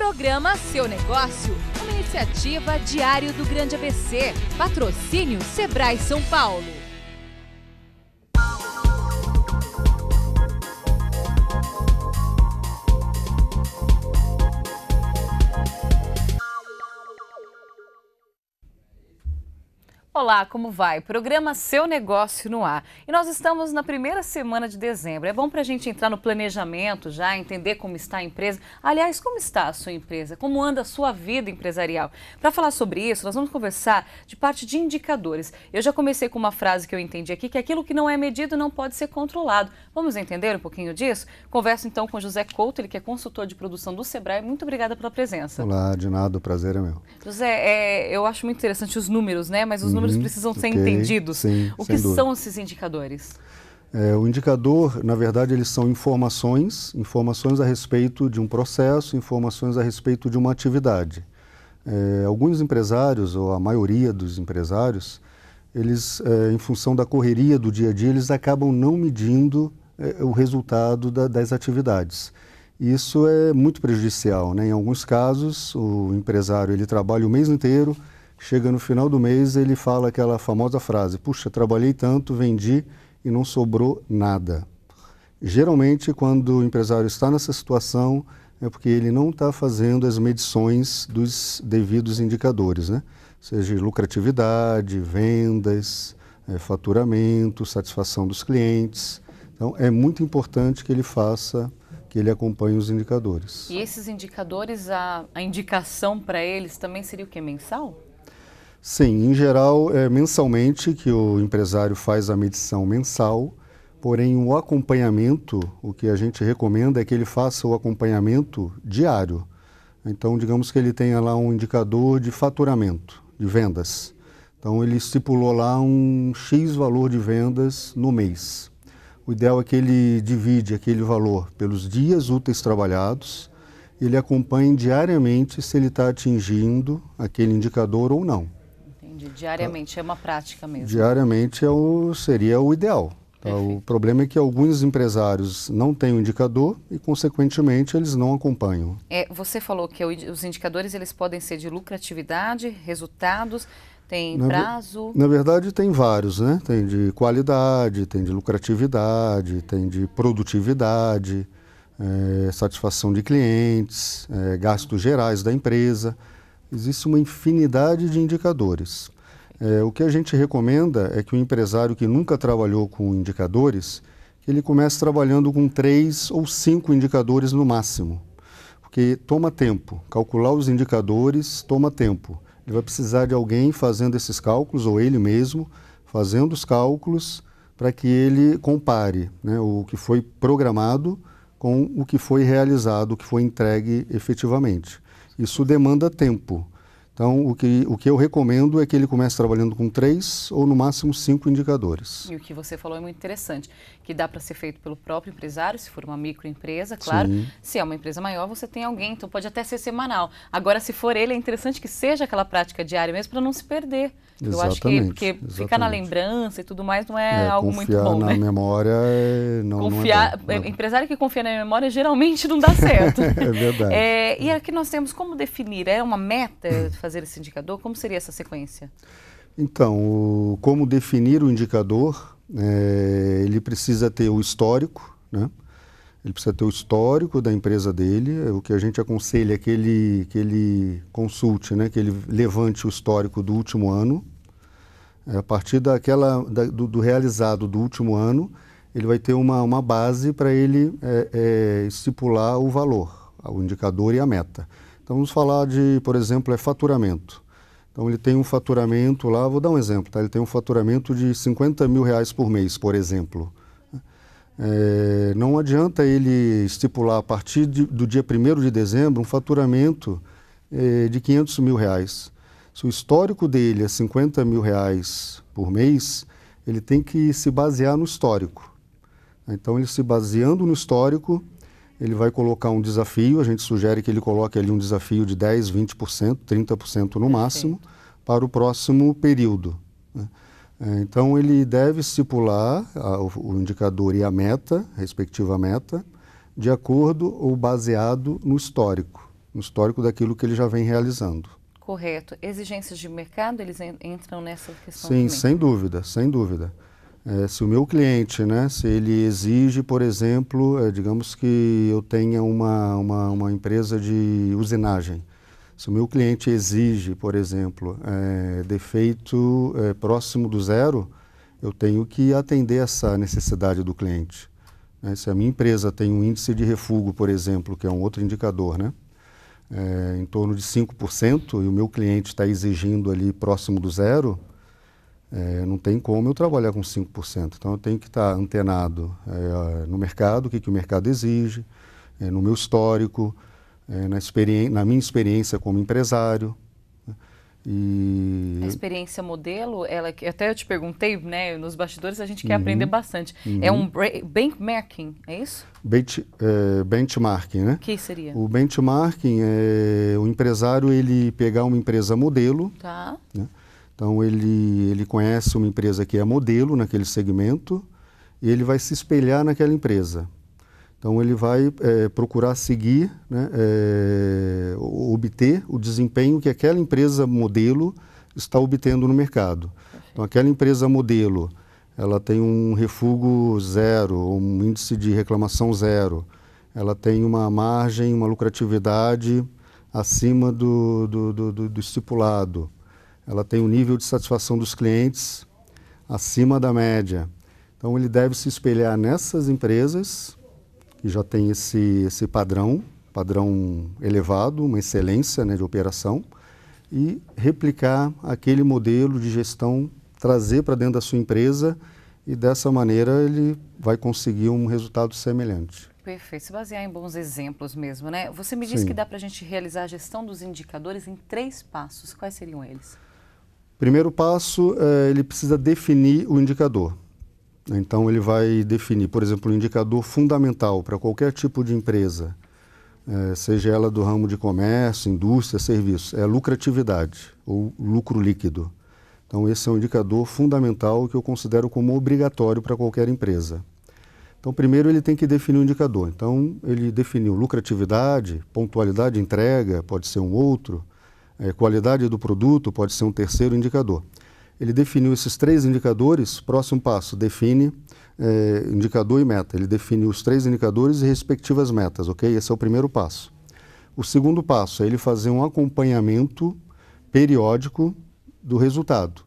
Programa Seu Negócio, uma iniciativa Diário do Grande ABC. Patrocínio Sebrae São Paulo. Olá, como vai? Programa Seu Negócio no ar. E nós estamos na primeira semana de dezembro. É bom para a gente entrar no planejamento já, entender como está a empresa. Aliás, como está a sua empresa? Como anda a sua vida empresarial? Para falar sobre isso, nós vamos conversar de parte de indicadores. Eu já comecei com uma frase que eu entendi aqui, que aquilo que não é medido não pode ser controlado. Vamos entender um pouquinho disso? Converso então com José Couto, ele que é consultor de produção do Sebrae. Muito obrigada pela presença. Olá, de nada, o prazer é meu. José, eu acho muito interessante os números, né? Mas os números precisam ser entendidos. Sim, o que são esses indicadores? O indicador, na verdade, eles são informações a respeito de um processo, informações a respeito de uma atividade. Alguns empresários, ou a maioria dos empresários, eles, em função da correria do dia a dia, eles acabam não medindo o resultado das atividades. Isso é muito prejudicial, né? Em alguns casos, o empresário ele trabalha o mês inteiro, chega no final do mês, ele fala aquela famosa frase: puxa, trabalhei tanto, vendi e não sobrou nada. Geralmente, quando o empresário está nessa situação, é porque ele não está fazendo as medições dos devidos indicadores, né? Seja lucratividade, vendas, faturamento, satisfação dos clientes. Então, é muito importante que ele faça, que ele acompanhe os indicadores. E esses indicadores, a indicação para eles também seria o quê? Mensal? Sim, em geral é mensalmente que o empresário faz a medição mensal, porém o acompanhamento, o que a gente recomenda é que ele faça o acompanhamento diário. Então, digamos que ele tenha lá um indicador de faturamento, de vendas. Então, ele estipulou lá um X valor de vendas no mês. O ideal é que ele divide aquele valor pelos dias úteis trabalhados, ele acompanhe diariamente se ele está atingindo aquele indicador ou não. Diariamente, é uma prática mesmo. Diariamente seria o ideal. Tá? O problema é que alguns empresários não têm o indicador e, consequentemente, eles não acompanham. Você falou que os indicadores eles podem ser de lucratividade, resultados, tem prazo? Na verdade, tem vários, né? Tem de qualidade, tem de lucratividade, tem de produtividade, satisfação de clientes, gastos gerais da empresa. Existe uma infinidade de indicadores. O que a gente recomenda é que o empresário que nunca trabalhou com indicadores, que ele comece trabalhando com 3 ou 5 indicadores no máximo. Porque toma tempo. Calcular os indicadores toma tempo. Ele vai precisar de alguém fazendo esses cálculos, ou ele mesmo fazendo os cálculos, para que ele compare, né, o que foi programado com o que foi realizado, o que foi entregue efetivamente. Isso demanda tempo. Então, o que eu recomendo é que ele comece trabalhando com 3 ou no máximo 5 indicadores. E o que você falou é muito interessante, que dá para ser feito pelo próprio empresário, se for uma microempresa, claro. Sim. Se é uma empresa maior, você tem alguém, então pode até ser semanal. Agora, se for ele, é interessante que seja aquela prática diária mesmo para não se perder. Exatamente, eu acho que porque ficar na lembrança e tudo mais não é algo muito bom, né? Confiar na memória não é bom. Empresário que confia na memória geralmente não dá certo. É verdade. E aqui nós temos como definir, é uma meta fazer esse indicador? Como seria essa sequência? Então, como definir o indicador, ele precisa ter o histórico, né? Ele precisa ter o histórico da empresa dele. O que a gente aconselha é que ele consulte, né? Que ele levante o histórico do último ano. A partir do realizado do último ano, ele vai ter uma base para ele estipular o valor, o indicador e a meta. Então, vamos falar de, por exemplo, faturamento. Então, ele tem um faturamento lá, vou dar um exemplo, tá? Ele tem um faturamento de R$50 mil por mês, por exemplo. Não adianta ele estipular a partir do dia 1º de dezembro um faturamento de R$500 mil. Se o histórico dele é R$50 mil por mês, ele tem que se basear no histórico. Então, ele se baseando no histórico, ele vai colocar um desafio, a gente sugere que ele coloque ali um desafio de 10%, 20%, 30% no máximo para o próximo período, né? Então, ele deve estipular o indicador e a meta, respectiva meta, de acordo ou baseado no histórico. um histórico daquilo que ele já vem realizando. Correto. Exigências de mercado, eles entram nessa questão Sim, também? sem dúvida, sem dúvida. Se o meu cliente, né, se ele exige, por exemplo, digamos que eu tenha uma empresa de usinagem. Se o meu cliente exige, por exemplo, defeito próximo do zero, eu tenho que atender essa necessidade do cliente. Se a minha empresa tem um índice de refúgio, por exemplo, que é um outro indicador, né, em torno de 5%, e o meu cliente está exigindo ali próximo do zero, não tem como eu trabalhar com 5%. Então, eu tenho que estar antenado no mercado, o que o mercado exige, no meu histórico, na minha experiência como empresário. A experiência modelo, até eu te perguntei, né, nos bastidores a gente quer aprender bastante. É um benchmarking, é isso? Benchmarking, né? O que seria? O benchmarking é o empresário ele pegar uma empresa modelo, tá, né? Então, ele conhece uma empresa que é modelo naquele segmento e ele vai se espelhar naquela empresa. Então, ele vai procurar seguir, né, obter o desempenho que aquela empresa modelo está obtendo no mercado. Perfeito. Então, aquela empresa modelo, ela tem um refúgio zero, um índice de reclamação zero, ela tem uma margem, uma lucratividade acima do estipulado. Ela tem um nível de satisfação dos clientes acima da média. Então, ele deve se espelhar nessas empresas que já tem esse padrão elevado, uma excelência, né, de operação, e replicar aquele modelo de gestão, trazer para dentro da sua empresa e dessa maneira ele vai conseguir um resultado semelhante. Perfeito, se basear em bons exemplos mesmo, né? Você me disse que dá para a gente realizar a gestão dos indicadores em 3 passos. Quais seriam eles? Primeiro passo, ele precisa definir o indicador. Então, ele vai definir, por exemplo, um indicador fundamental para qualquer tipo de empresa, seja ela do ramo de comércio, indústria, serviço, é a lucratividade ou lucro líquido. Então, esse é um indicador fundamental que eu considero como obrigatório para qualquer empresa. Então, primeiro ele tem que definir o indicador. Então, ele definiu lucratividade, pontualidade de entrega, pode ser um outro, qualidade do produto, pode ser um terceiro indicador. Ele definiu esses 3 indicadores, próximo passo, define indicador e meta. Ele define os 3 indicadores e respectivas metas, ok? Esse é o primeiro passo. O segundo passo é ele fazer um acompanhamento periódico do resultado.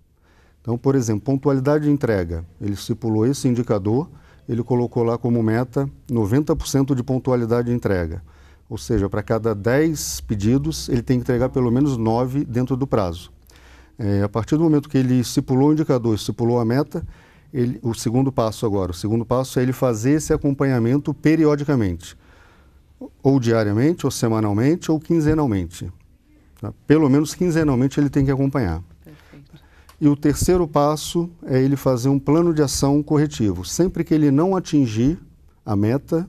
Então, por exemplo, pontualidade de entrega. Ele estipulou esse indicador, ele colocou lá como meta 90% de pontualidade de entrega. Ou seja, para cada 10 pedidos, ele tem que entregar pelo menos 9 dentro do prazo. A partir do momento que ele estipulou o indicador, estipulou a meta, o segundo passo é ele fazer esse acompanhamento periodicamente, ou diariamente, ou semanalmente, ou quinzenalmente. Tá? Pelo menos quinzenalmente ele tem que acompanhar. Perfeito. E o terceiro passo é ele fazer um plano de ação corretivo. Sempre que ele não atingir a meta,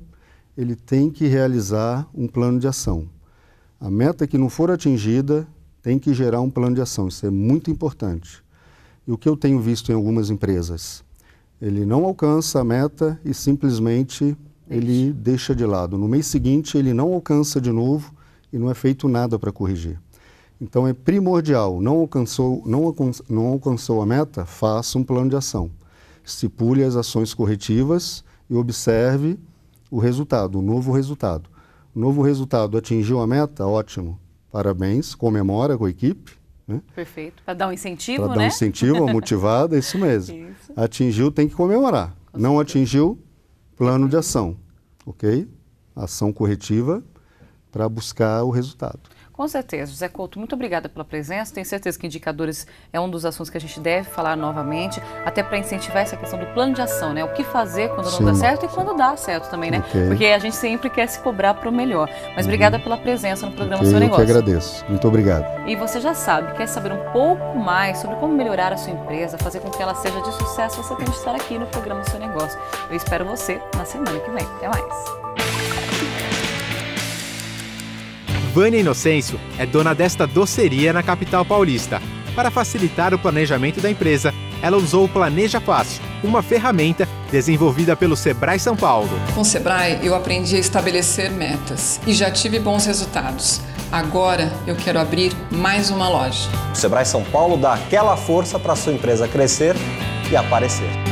ele tem que realizar um plano de ação. A meta que não for atingida tem que gerar um plano de ação, isso é muito importante. E o que eu tenho visto em algumas empresas, ele não alcança a meta e simplesmente ele deixa de lado. No mês seguinte ele não alcança de novo e não é feito nada para corrigir. Então é primordial, não alcançou a meta, faça um plano de ação. Estipule as ações corretivas e observe o resultado, o novo resultado. O novo resultado atingiu a meta? Ótimo. Parabéns, comemora com a equipe. Né? Perfeito, para dar um incentivo, né? Para dar um incentivo, uma motivada, é isso mesmo. Isso. Atingiu, tem que comemorar. Não atingiu, plano de ação, ok? Ação corretiva para buscar o resultado. Com certeza. José Couto, muito obrigada pela presença. Tenho certeza que indicadores é um dos assuntos que a gente deve falar novamente, até para incentivar essa questão do plano de ação, né? O que fazer quando não dá certo e quando dá certo também, né? Okay. Porque a gente sempre quer se cobrar para o melhor. Mas obrigada pela presença no programa Seu Negócio. Eu que agradeço. Muito obrigado. E você já sabe, quer saber um pouco mais sobre como melhorar a sua empresa, fazer com que ela seja de sucesso, você tem que estar aqui no programa Seu Negócio. Eu espero você na semana que vem. Até mais. Vânia Inocêncio é dona desta doceria na capital paulista. Para facilitar o planejamento da empresa, ela usou o Planeja Fácil, uma ferramenta desenvolvida pelo Sebrae São Paulo. Com o Sebrae, eu aprendi a estabelecer metas e já tive bons resultados. Agora eu quero abrir mais uma loja. O Sebrae São Paulo dá aquela força para a sua empresa crescer e aparecer.